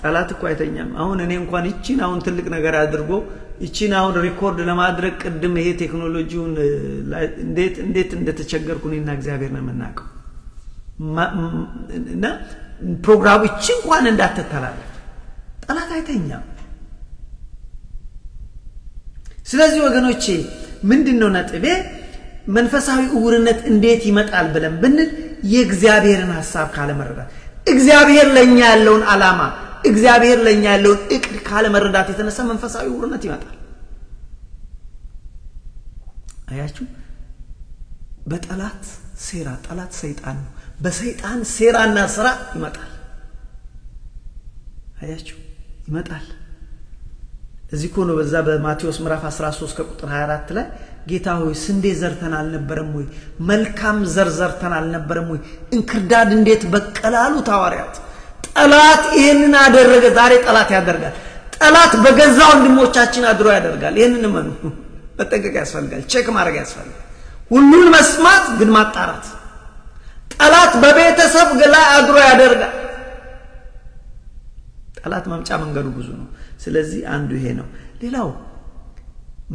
[SPEAKER 1] ጠላት እኮ አይተኛም አሁን እኔ እንኳን እቺን አሁን ትልቅ ነገር አድርጎ እቺን አሁን ሪኮርድ ለማድረግ ቅድም ይሄ ቴክኖሎጂውን እንዴት እንደተቸገርኩኝና እግዚአብሔር ነው የምናውቀው እና ፕሮግራሙ እቺ እንኳን እንዳትተላለፍ ጠላት አይተኛም ስለዚህ ወገኖቼ ምንድነው ነጥቤ መንፈሳዊ እውርነት እንዴት ይመጣል ብለን ብንል የእግዚአብሔርን ሐሳብ ካለመረዳት እግዚአብሔር ለኛ ያለውን ዓላማ እግዚአብሔር ለኛ ያለውን እቅድ ካለመረዳት የተነሳ መንፈሳዊ እውርነት ይመጣል አያችሁ በጠላት ሴራ ጠላት ሰይጣን ነው በሰይጣን ሴራና ስራ ይመጣል አያችሁ ይመጣል እዚህ ኮኖ በዛ በማቴዎስ ምዕራፍ 13 ከቁጥር 24 ላይ ጌታ ሆይ ስንዴ ዘርተን አልነበረም ወይ መልካም ዘርተን አልነበረም ወይ እንክርዳድ እንዴት በቀላሉ ሐዋርያት ጠላት ይሄንን አደረገ ዛሬ ጠላት ያደርጋል ጠላት በገዛ ወንድሞቻችን አድሮ ያደርጋል ይሄንን ማኑ በጠንቀቅ ያስፈልጋል ቼክ ማድረግ ያስፈልጋል ሁሉን መስማት ግን ማጣራት ጠላት በቤተሰብ ላይ አድሮ ያደርጋል ጠላት ማምጫ መንገዱ ብዙ ነው ስለዚህ አንዱ ይሄ ነው ሌላው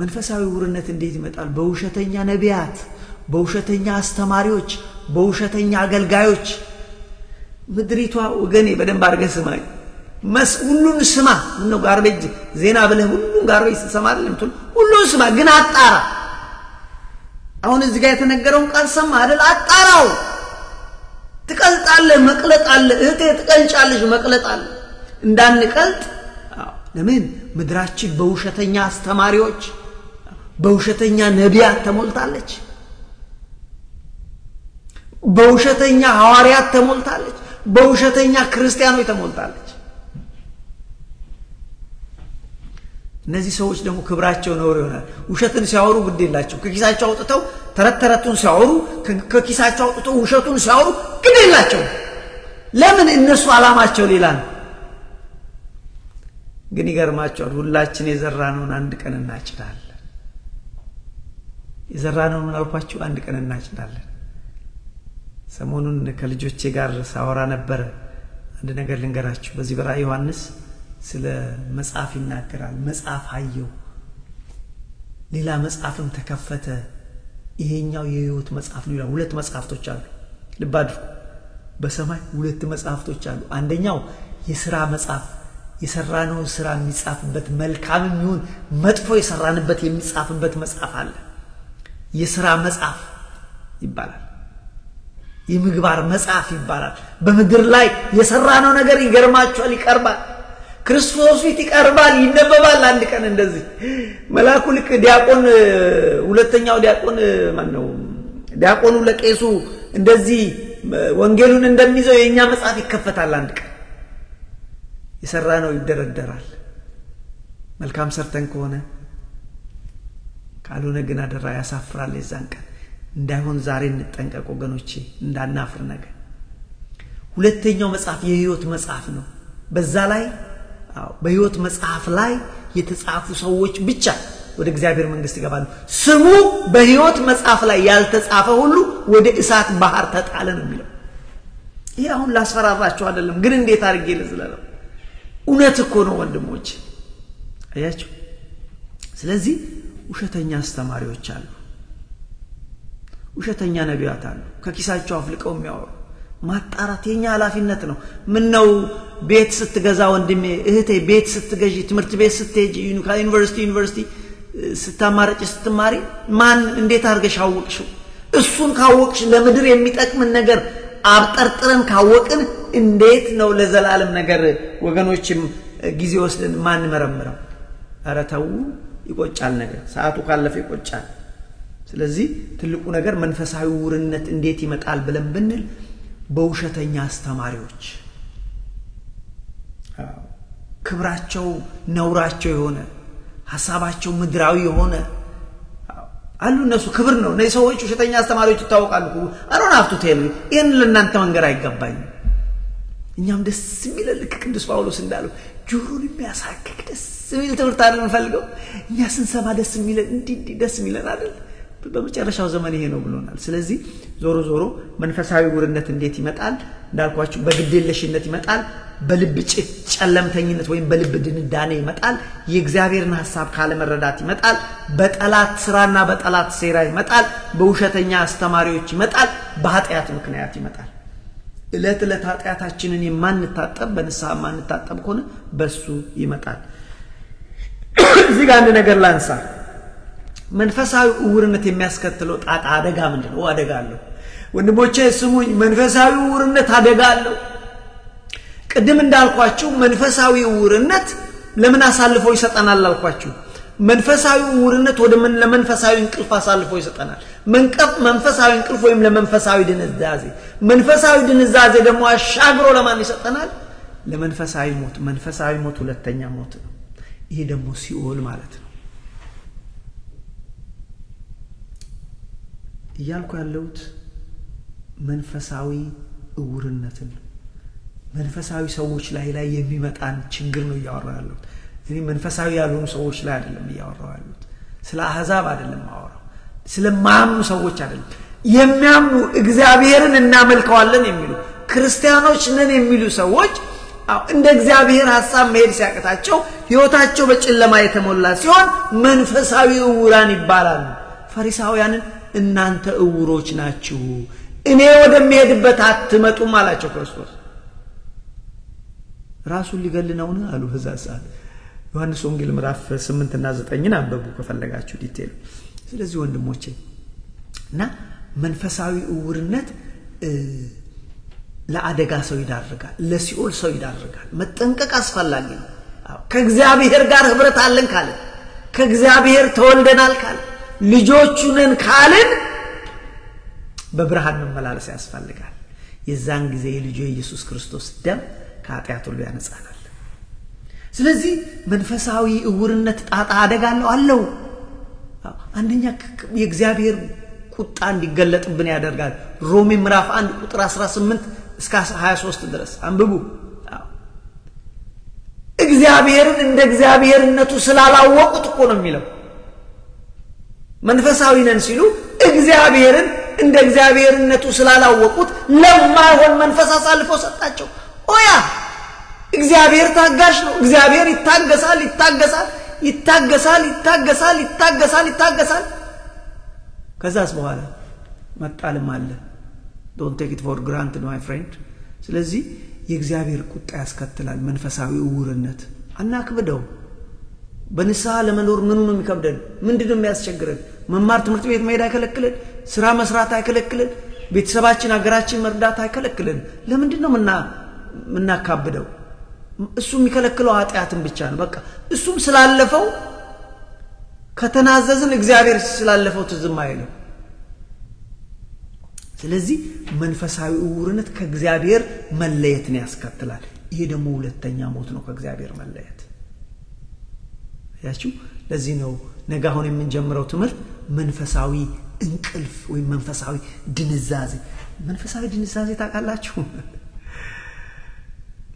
[SPEAKER 1] መንፈሳዊ ውርነት እንዴት ይመጣል በውሸተኛ ነቢያት በውሸተኛ አስተማሪዎች በውሸተኛ አገልጋዮች ምድሪቷ ወገኔ በደንብ አድርገህ ስማኝ ሁሉን ስማ ምነው ጋርቤጅ ዜና ብለህ ሁሉን ጋርቤጅ ተሰማልም ሁሉን ስማ ግን አጣራ አሁን እዚህ ጋር የተነገረውን ቃል ሰማ አይደል አጣራው ትቀልጣለህ መቅለጣለህ እህቴ ትቀልጫለሽ መቅለጣለህ እንዳንቀልጥ ለምን ምድራችን በውሸተኛ አስተማሪዎች በውሸተኛ ነቢያት ተሞልታለች በውሸተኛ ሐዋርያት ተሞልታለች በውሸተኛ ክርስቲያኖች ተሞልታለች እነዚህ ሰዎች ደግሞ ክብራቸው ነው ይሆናል ውሸትን ሲያወሩ ግድ የላቸው ከኪሳቸው አውጥተው ተረተረቱን ሲያወሩ ከኪሳቸው አውጥተው ውሸቱን ሲያወሩ ግድ የላቸው ለምን እነሱ ዓላማቸው ሌላ ነው ግን ይገርማቸዋል ሁላችን የዘራነውን አንድ ቀን እናጭዳለን የዘራነውን አልኳችሁ አንድ ቀን እናጭዳለን ሰሞኑን ከልጆቼ ጋር ሳወራ ነበር አንድ ነገር ልንገራችሁ በዚህ በራእይ ዮሐንስ ስለ መጽሐፍ ይናገራል መጽሐፍ አየው ሌላ መጽሐፍም ተከፈተ ይሄኛው የሕይወት መጽሐፍ ነው ይላል ሁለት መጽሐፍቶች አሉ ልብ አድርጉ በሰማይ ሁለት መጽሐፍቶች አሉ አንደኛው የሥራ መጽሐፍ የሰራነው ሥራ የሚጻፍበት መልካምም ይሁን መጥፎ የሰራንበት የሚጻፍበት መጽሐፍ አለ የሥራ መጽሐፍ ይባላል የምግባር መጽሐፍ ይባላል በመድር ላይ የሰራነው ነገር ይገርማችኋል ይቀርባል ክርስቶስ ፊት ይቀርባል ይነበባል አንድ ቀን እንደዚህ መልአኩ ልክ ዲያቆን ሁለተኛው ዲያቆን ማን ነው ዲያቆኑ ለቄሱ እንደዚህ ወንጌሉን እንደሚይዘው የኛ መጽሐፍ ይከፈታል አንድ ቀን የሰራነው ይደረደራል መልካም ሰርተን ከሆነ ካልሆነ ግን አደራ ያሳፍራል የዛን ቀን እንዳይሆን ዛሬ እንጠንቀቅ ወገኖቼ እንዳናፍር ነገር ሁለተኛው መጽሐፍ የሕይወት መጽሐፍ ነው በዛ ላይ በሕይወት መጽሐፍ ላይ የተጻፉ ሰዎች ብቻ ወደ እግዚአብሔር መንግስት ይገባሉ ስሙ በሕይወት መጽሐፍ ላይ ያልተጻፈ ሁሉ ወደ እሳት ባህር ተጣለ ነው የሚለው ይሄ አሁን ላስፈራራችሁ አይደለም ግን እንዴት አድርጌ ልዝለለው እውነት እኮ ነው ወንድሞች አያችሁ ስለዚህ ውሸተኛ አስተማሪዎች አሉ ውሸተኛ ነቢያት አሉ ከኪሳቸው አፍልቀው የሚያወሩ ማጣራት የኛ ኃላፊነት ነው ምን ነው ቤት ስትገዛ ወንድሜ እህቴ ቤት ስትገዢ ትምህርት ቤት ስትሄጂ ዩኒቨርሲቲ ስታማረጭ ስትማሪ ማን እንዴት አድርገሽ አወቅሽው እሱን ካወቅሽ ለምድር የሚጠቅም ነገር አብጠርጥረን ካወቅን እንዴት ነው ለዘላለም ነገር ወገኖችም ጊዜ ወስደን ማን መረምረው አረታው ይቆጫል ነገር ሰዓቱ ካለፈ ይቆጫል ስለዚህ ትልቁ ነገር መንፈሳዊ ውርነት እንዴት ይመጣል ብለን ብንል በውሸተኛ አስተማሪዎች ክብራቸው ነውራቸው የሆነ ሐሳባቸው ምድራዊ የሆነ አሉ እነሱ ክብር ነው እነዚህ ሰዎች ውሸተኛ አስተማሪዎች ይታወቃሉ አሮን አፍቱ ቴል ይሄን ለእናንተ መንገር አይገባኝ እኛም ደስ የሚለን ልክ ቅዱስ ጳውሎስ እንዳለው ጆሮን የሚያሳክክ ደስ የሚል ትምህርት አይደል እንፈልገው እኛ ስንሰማ ደስ የሚለን እንዲህ ደስ የሚለን አይደል በመጨረሻው ዘመን ይሄ ነው ብሎናል ስለዚህ ዞሮ መንፈሳዊ ውርነት እንዴት ይመጣል እንዳልኳችሁ በግዴለሽነት ይመጣል በልብ ጨለምተኝነት ወይም በልብ ድንዳኔ ይመጣል የእግዚአብሔርን ሐሳብ ካለ መረዳት ይመጣል በጠላት ስራና በጠላት ሴራ ይመጣል በውሸተኛ አስተማሪዎች ይመጣል በኃጢአት ምክንያት ይመጣል እለት ኃጢአታችንን የማንታጠብ በንስሐ ማንታጠብ ከሆነ በሱ ይመጣል እዚህ ጋር አንድ ነገር ላንሳ መንፈሳዊ ውርነት የሚያስከትለው ጣጣ አደጋ ምንድነው አደጋ አለው ወንድሞቼ ስሙኝ መንፈሳዊ ውርነት አደጋ አለው ቅድም እንዳልኳችሁ መንፈሳዊ ውርነት ለምን አሳልፎ ይሰጠናል አልኳችሁ መንፈሳዊ ውርነት ወደ ለመንፈሳዊ እንቅልፍ አሳልፎ ይሰጠናል መንፈሳዊ እንቅልፍ ወይም ለመንፈሳዊ ድንዛዜ ደግሞ አሻግሮ ለማን ይሰጠናል ለመንፈሳዊ ሞት መንፈሳዊ ሞት ሁለተኛ ሞት ነው ይሄ ደግሞ ሲኦል ማለት ነው እያልኩ ያለሁት መንፈሳዊ ውርነትን መንፈሳዊ ሰዎች ላይ የሚመጣን ችግር ነው ያወራው ያለሁት እኔ መንፈሳዊ ያልሆኑ ሰዎች ላይ አይደለም ያወራው ያለሁት ስለ አህዛብ አይደለም ማወራው ስለ ማምኑ ሰዎች አይደለም የሚያምኑ እግዚአብሔርን እናመልከዋለን የሚሉ ክርስቲያኖች ነን የሚሉ ሰዎች እንደ እግዚአብሔር ሐሳብ መሄድ ሲያቀታቸው ህይወታቸው በጨለማ የተሞላ ሲሆን መንፈሳዊ ዕውራን ይባላሉ ፈሪሳውያንን እናንተ ዕውሮች ናችሁ እኔ ወደምሄድበት አትመጡም አላቸው ክርስቶስ ራሱን ሊገልነው ነው አሉ ህዛሳት ዮሐንስ ወንጌል ምዕራፍ 8 እና 9 አንበቡ ከፈለጋችሁ ዲቴል ስለዚህ ወንድሞቼ እና መንፈሳዊ ዕውርነት ለአደጋ ሰው ይዳርጋል ለሲኦል ሰው ይዳርጋል መጠንቀቅ አስፈላጊ ነው ከእግዚአብሔር ጋር ህብረት አለን ካለ ከእግዚአብሔር ተወልደናል ካለ ልጆቹ ነን ካለን በብርሃን መመላለስ ያስፈልጋል የዛን ጊዜ የልጁ ኢየሱስ ክርስቶስ ደም ከኃጢአት ሁሉ ያነጻናል ስለዚህ መንፈሳዊ ዕውርነት ጣጣ አደጋ አለው አንደኛ የእግዚአብሔር ቁጣ እንዲገለጥብን ያደርጋል ሮሜ ምዕራፍ 1 ቁጥር 18 እስከ 23 ድረስ አንብቡ እግዚአብሔርን እንደ እግዚአብሔርነቱ ስላላወቁት እኮ ነው የሚለው መንፈሳዊ ነን ሲሉ እግዚአብሔርን እንደ እግዚአብሔርነቱ ስላላወቁት ለማይሆን መንፈስ አሳልፎ ሰጣቸው ኦያ እግዚአብሔር ታጋሽ ነው እግዚአብሔር ይታገሳል ከዛስ በኋላ መጣልም አለ don't take it for granted my friend ስለዚህ የእግዚአብሔር ቁጣ ያስከትላል መንፈሳዊ ዕውርነት አናክብደው በንስሐ ለመኖር ምን ነው የሚከብደን ምንድነው የሚያስቸግረን መማር ትምህርት ቤት መሄድ አይከለክለን ስራ መስራት አይከለክለን ቤተሰባችን ሀገራችን መርዳት አይከለክለን ለምንድነው ምናካብደው እሱ የሚከለክለው ኃጢአትን ብቻ ነው በቃ እሱም ስላለፈው ከተናዘዝን እግዚአብሔር ስላለፈው ትዝም አይለው ስለዚህ መንፈሳዊ ዕውርነት ከእግዚአብሔር መለየትን ያስከትላል ይሄ ደግሞ ሁለተኛ ሞት ነው ከእግዚአብሔር መለየት ያቺው ለዚህ ነው ነገ አሁን የምንጀምረው ትምህርት መንፈሳዊ እንቅልፍ ወይ መንፈሳዊ ድንዛዜ ታውቃላችሁ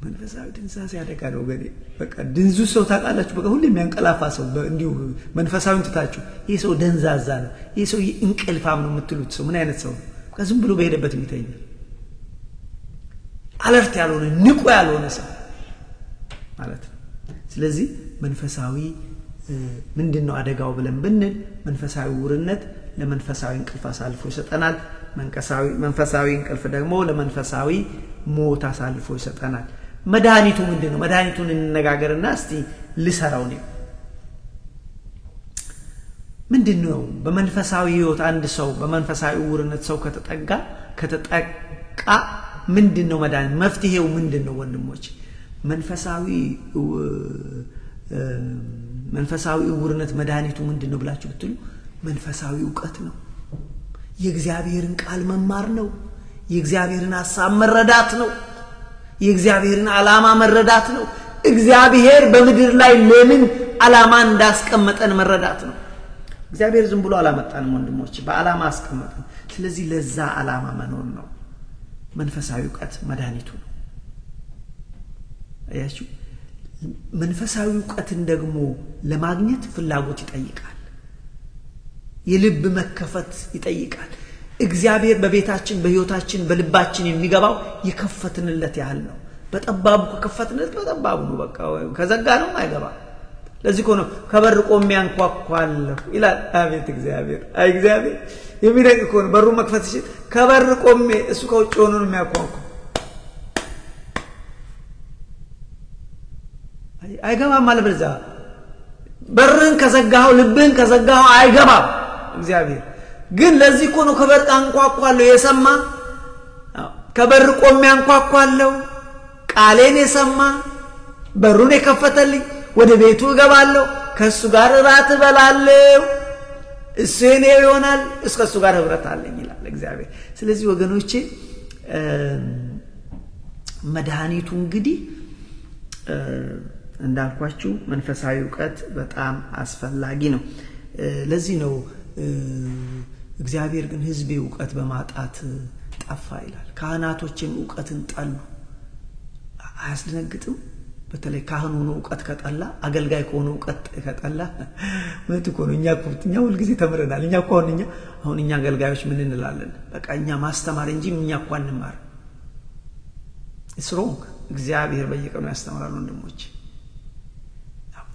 [SPEAKER 1] መንፈሳዊ ድንዛዜ አደጋ ነው ገዴ በቃ ድንዙ ሰው ታውቃላችሁ በቃ ሁሌ የሚያንቀላፋ ሰው እንዲሁ መንፈሳዊን ትታችሁ ይሄ ሰው ደንዛዛ ነው ይሄ ሰው እንቅልፋም ነው የምትሉት ሰው ምን አይነት ሰው ነው ከዝም ብሎ በሄደበት የሚተኛ አለርት ያልሆነ ንቁ ያልሆነ ሰው ማለት ነው ስለዚህ መንፈሳዊ ምንድነው አደጋው ብለን ብንል መንፈሳዊ ውርነት ለመንፈሳዊ እንቅልፍ አሳልፎ ይሰጠናል መንፈሳዊ እንቅልፍ ደግሞ ለመንፈሳዊ ሞት አሳልፎ ይሰጠናል መድኃኒቱ ምንድነው መድኃኒቱን እንነጋገርና እስቲ ልሰራው ነው ምንድነው በመንፈሳዊ ህይወት አንድ ሰው በመንፈሳዊ ውርነት ሰው ከተጠቃ ምንድነው መድኃኒት መፍትሄው ምንድነው ወንድሞች መንፈሳዊ ውርነት መድኃኒቱ ምንድነው ብላችሁ ብትሉ መንፈሳዊ ዕውቀት ነው የእግዚአብሔርን ቃል መማር ነው የእግዚአብሔርን ሐሳብ መረዳት ነው የእግዚአብሔርን ዓላማ መረዳት ነው እግዚአብሔር በምድር ላይ ለምን ዓላማ እንዳስቀመጠን መረዳት ነው እግዚአብሔር ዝም ብሎ አላመጣንም ወንድሞች በዓላማ አስቀመጠን ስለዚህ ለዛ ዓላማ መኖር ነው መንፈሳዊ ዕውቀት መድኃኒቱ ነው አያችሁ መንፈሳዊ ዕውቀትን ደግሞ ለማግኘት ፍላጎት ይጠይቃል የልብ መከፈት ይጠይቃል እግዚአብሔር በቤታችን በህይወታችን በልባችን የሚገባው የከፈትንለት ያህል ነው በጠባቡ ከከፈትንለት በጠባቡ ነው በቃ ከዘጋ ነው አይገባ ለዚህ ነው ከበር ቆሜ አንኳኳለሁ ይላል አቤት እግዚአብሔር አይ እግዚአብሔር የሚደግ ነው በሩ መክፈት ሲል ከበር ቆሜ እሱ ከውጭ ሆኖ ነው የሚያኳኳው አይገባም ማለት በዛ በርን ከዘጋው ልብን ከዘጋው አይገባም እግዚአብሔር ግን ለዚህ ነው ከበር አንኳኳለሁ የሰማ ከበር ቆሜ አንኳኳለሁ ቃሌን የሰማ በሩን የከፈተልኝ ወደ ቤቱ እገባለሁ ከሱ ጋር ራት እበላለሁ እሱ የኔ ይሆናል እስከሱ ጋር ህብረት አለኝ ይላል እግዚአብሔር ስለዚህ ወገኖቼ መድኃኒቱ እንግዲህ እንዳልኳችሁ መንፈሳዊ ዕውቀት በጣም አስፈላጊ ነው ለዚህ ነው እግዚአብሔር ግን ህዝቤ ዕውቀት በማጣት ጠፋ ይላል ካህናቶችም ዕውቀትን ጠሉ አያስደነግጥም በተለይ ካህኑ ነው ዕውቀት ከጠላ አገልጋይ ከሆነ ዕውቀት ከጠላ ማለት ነው እኛ ሁሉ ጊዜ ተምረናል እኛ አሁን እኛ አገልጋዮች ምን እንላለን በቃ እኛ ማስተማር እንጂ እኛ እንኳን እንማር እስሮንግ እግዚአብሔር በየቀኑ ያስተምራል ወንድሞች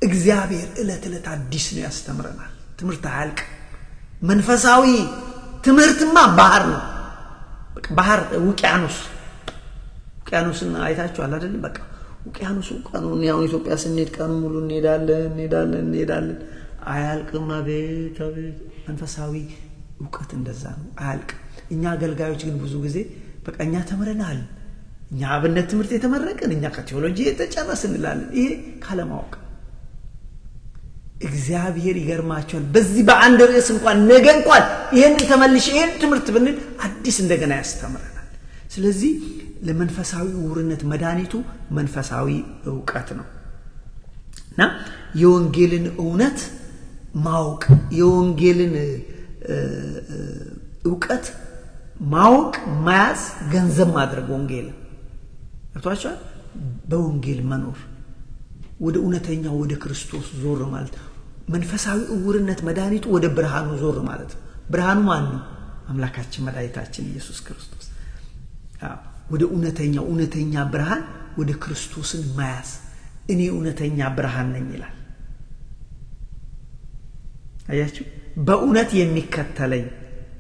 [SPEAKER 1] እግዚአብሔር እለት አዲስ ነው ያስተምረናል ትምህርት አያልቅ መንፈሳዊ ትምህርትማ ባህር ነው በቃ ባህር ውቅያኖስን አይታችኋል አይደል በቃ ውቅያኖስ ቀኑን ያው ኢትዮጵያ ስንሄድ ቀኑ ሙሉ እንሄዳለን አያልቅም አቤት መንፈሳዊ ዕውቀት እንደዛ ነው አያልቅ እኛ አገልጋዮች ግን ብዙ ጊዜ በቃ እኛ ተምረናል እኛ አብነት ትምህርት የተመረቀን እኛ ከቴዎሎጂ የተጨረስን እንላለን ይሄ ካለማወቅ እግዚአብሔር ይገርማቸዋል በዚህ በአንድ ርዕስ እንኳን ነገ እንኳን ይሄንን ተመልሽ ይሄን ትምህርት ብንል አዲስ እንደገና ያስተምረናል ስለዚህ ለመንፈሳዊ ውርነት መድኃኒቱ መንፈሳዊ ዕውቀት ነውና የወንጌልን እውነት ማወቅ የወንጌልን ዕውቀት ማወቅ ማያዝ ገንዘብ ማድረግ ወንጌል አጥቷቻ በወንጌል መኖር ወደ እውነተኛው ወደ ክርስቶስ ዞር ማለት መንፈሳዊ ዕውርነት መድኃኒቱ ወደ ብርሃኑ ዞር ማለት ብርሃኑ ማን ነው አምላካችን መድኃኒታችን ኢየሱስ ክርስቶስ ወደ እውነተኛ ብርሃን ወደ ክርስቶስን ማያዝ እኔ እውነተኛ ብርሃን ነኝ ይላል አያችሁ በእውነት የሚከተለኝ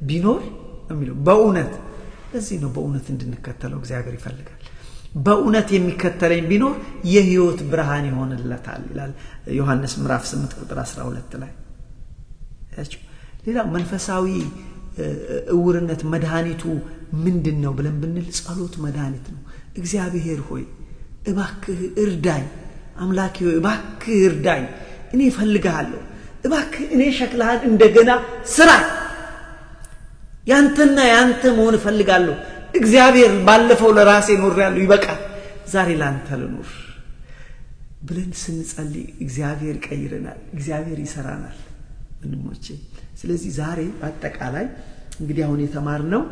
[SPEAKER 1] ቢኖር የሚለው በእውነት ለዚህ ነው በእውነት እንድንከተለው እግዚአብሔር ይፈልጋል በእውነት የሚከተለኝ ቢኖር የሕይወት ብርሃን ይሆንለታል ይላል ዮሐንስ ምዕራፍ 8 ቁጥር 12 ላይ አያችሁ ሌላ መንፈሳዊ ዕውርነት መድኃኒቱ ምንድነው ብለን ብንል ጸሎት መድኃኒት ነው እግዚአብሔር ሆይ እባክህ እርዳኝ አምላኬ ሆይ እባክህ እርዳኝ እኔ እፈልግሃለሁ እባክህ እኔ ሸክልህን እንደገና ስራ ያንተ መሆን እፈልጋለሁ እግዚአብሔር ባለፈው ለራሴ ኖርያለሁ ይበቃል ዛሬ ላንተ ልኖር ብለን ስንጸልይ እግዚአብሔር ይቀይረናል እግዚአብሔር ይሰራናል ወንድሞቼ ስለዚህ ዛሬ በአጠቃላይ እንግዲህ አሁን የተማርነው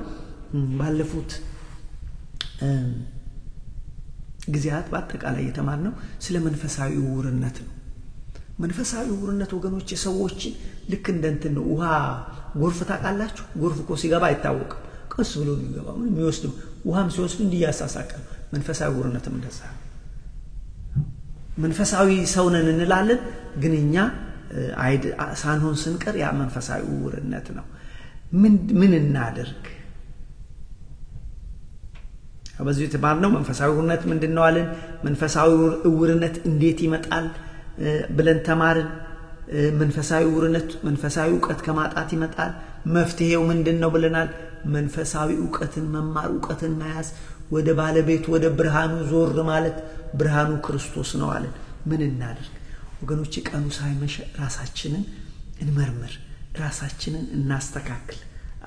[SPEAKER 1] ባለፉት ግዚያት በአጠቃላይ የተማርነው ስለ መንፈሳዊ ዕውርነት ነው መንፈሳዊ ዕውርነት ወገኖች የሰዎች ልክ እንደንትን ነው ውሃ ጎርፍ ታቃላችሁ ጎርፍ እኮ ሲገባ አይታወቅም ቀስ ብሎ ይገባ ምን የሚወስድ ውሃም ሲወስድ እንዲያሳሳቀ መንፈሳዊ ዕውርነትም እንደዛ መንፈሳዊ ሰውነን እንላለን ግን እኛ ሳንሆን ስንቀር ያ መንፈሳዊ ዕውርነት ነው ምን እናደርግ አበዙ የተማርነው መንፈሳዊ ዕውርነት ምንድነው አለን መንፈሳዊ ዕውርነት እንዴት ይመጣል ብለን ተማርን መንፈሳዊ ዕውርነት መንፈሳዊ ዕውቀት ከማጣት ይመጣል መፍትሄው ምንድነው ብለናል መንፈሳዊ ዕውቀትን መማር ዕውቀትን መያዝ ወደ ባለቤት ወደ ብርሃኑ ዞር ማለት ብርሃኑ ክርስቶስ ነው አለን ምን እናደርግ ወገኖች ቀኑ ሳይመሽ ራሳችንን እንመርምር ራሳችንን እናስተካክል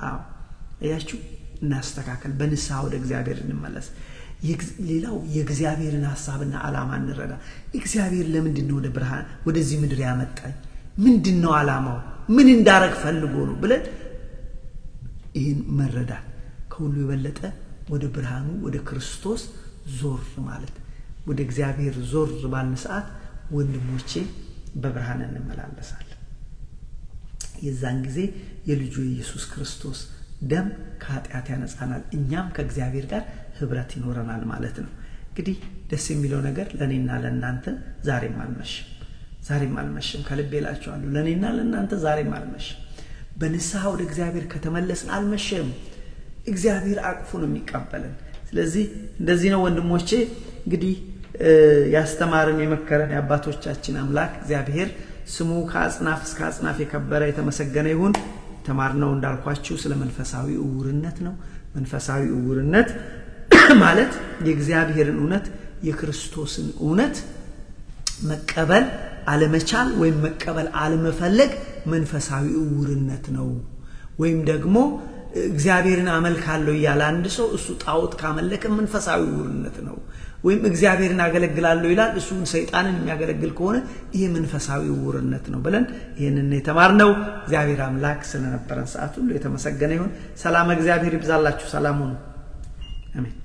[SPEAKER 1] አያችሁ እናስተካክል በንስሐ ወደ እግዚአብሔር እንመለስ ሌላው የእግዚአብሔርን ሐሳብና ዓላማ እንረዳ እግዚአብሔር ለምንድነው ወደ ብርሃን ወደዚህ ምድር ያመጣኝ ምንድነው ዓላማው ምን እንዳረግ ፈልጎ ነው ብለን ይህን መረዳ ከሁሉ የበለጠ ወደ ብርሃኑ ወደ ክርስቶስ ዞር ማለት ወደ እግዚአብሔር ዞር ባልን ሰዓት ወንድሞቼ በብርሃን እንመላለሳለን የዛን ጊዜ የልጁ ኢየሱስ ክርስቶስ ደም ከኃጢአት ያነጻናል እኛም ከእግዚአብሔር ጋር ህብረት ይኖረናል ማለት ነው እንግዲህ ደስ የሚለው ነገር ለኔና ለናንተ ዛሬም አልመሽም ከልቤ ላችኋለሁ ለኔና ለናንተ ዛሬም አልመሽም በንስሐ ወደ እግዚአብሔር ከተመለስን አልመሽም እግዚአብሔር አቅፎ ነው የሚቀበለን ስለዚህ እንደዚህ ነው ወንድሞቼ እንግዲህ ያስተማረን የመከረን የአባቶቻችን አምላክ እግዚአብሔር ስሙ ከአጽናፍ እስከ አጽናፍ የከበረ የተመሰገነ ይሁን ተማርነው እንዳልኳችሁ ስለ መንፈሳዊ ዕውርነት ነው መንፈሳዊ ዕውርነት ማለት የእግዚአብሔርን እውነት የክርስቶስን እውነት መቀበል አለመቻል ወይም መቀበል አለመፈለግ መንፈሳዊ ዕውርነት ነው ወይም ደግሞ እግዚአብሔርን አመልካለሁ ይላል አንድ ሰው እሱ ጣዖት ካመለከ መንፈሳዊ ዕውርነት ነው ወይም እግዚአብሔርን አገለግላለሁ ይላል እሱ ሰይጣንን የሚያገለግል ከሆነ ይሄ መንፈሳዊ ዕውርነት ነው ብለን ይሄንን የተማርነው እግዚአብሔር አምላክ ስለነበረን ሰዓት ሁሉ የተመሰገነ ይሁን ሰላም እግዚአብሔር ይብዛላችሁ ሰላም ሁኑ አሜን